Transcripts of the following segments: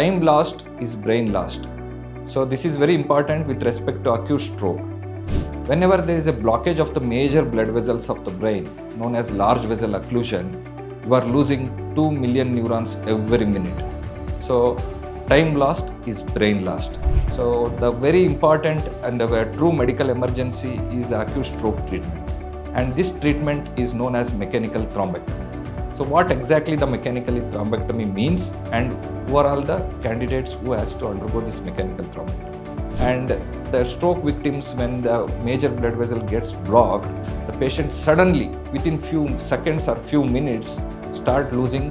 time lost is brain lost. So this is very important with respect to acute stroke. Whenever there is a blockage of the major blood vessels of the brain, known as large vessel occlusion, you are losing 2 million neurons every minute. So time lost is brain lost. So the very important and the true medical emergency is the acute stroke treatment. And this treatment is known as mechanical thrombectomy. So what exactly the mechanical thrombectomy means, and who are all the candidates who has to undergo this mechanical thrombectomy. And the stroke victims, when the major blood vessel gets blocked, the patient suddenly within few seconds or few minutes start losing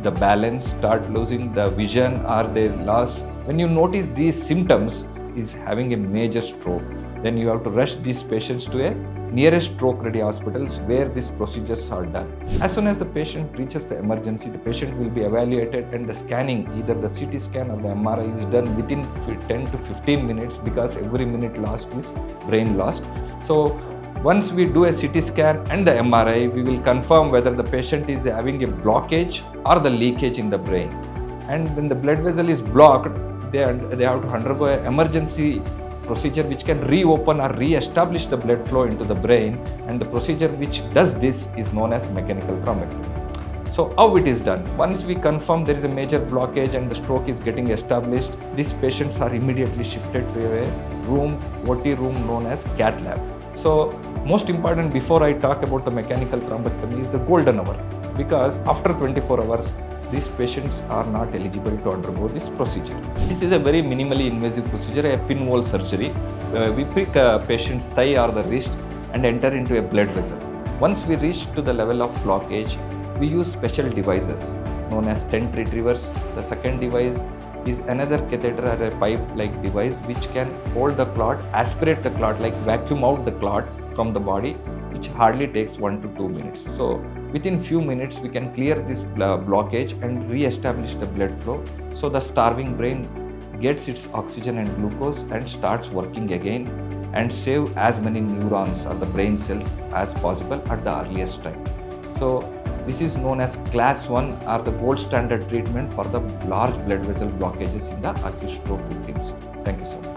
the balance, start losing the vision, or they lost. When you notice these symptoms is having a major stroke, then you have to rush these patients to a nearest stroke ready hospitals where these procedures are done. As soon as the patient reaches the emergency, the patient will be evaluated and the scanning, either the CT scan or the MRI, is done within 10 to 15 minutes because every minute lost is brain lost. So once we do a CT scan and the MRI, we will confirm whether the patient is having a blockage or the leakage in the brain. And when the blood vessel is blocked, they have to undergo an emergency procedure which can reopen or re-establish the blood flow into the brain, and the procedure which does this is known as mechanical thrombectomy. So how it is done? Once we confirm there is a major blockage and the stroke is getting established, these patients are immediately shifted to a room, OT room known as cath lab. So most important before I talk about the mechanical thrombectomy is the golden hour, because after 24 hours these patients are not eligible to undergo this procedure. This is a very minimally invasive procedure, a pinhole surgery. We prick a patient's thigh or the wrist and enter into a blood vessel. Once we reach to the level of blockage, we use special devices known as stent retrievers. The second device is another catheter or a pipe-like device which can hold the clot, aspirate the clot, like vacuum out the clot from the body, which hardly takes 1 to 2 minutes. So within few minutes we can clear this blockage and re-establish the blood flow, so the starving brain gets its oxygen and glucose and starts working again and save as many neurons or the brain cells as possible at the earliest time. So this is known as class 1 or the gold standard treatment for the large blood vessel blockages in the acute stroke victims. Thank you so much.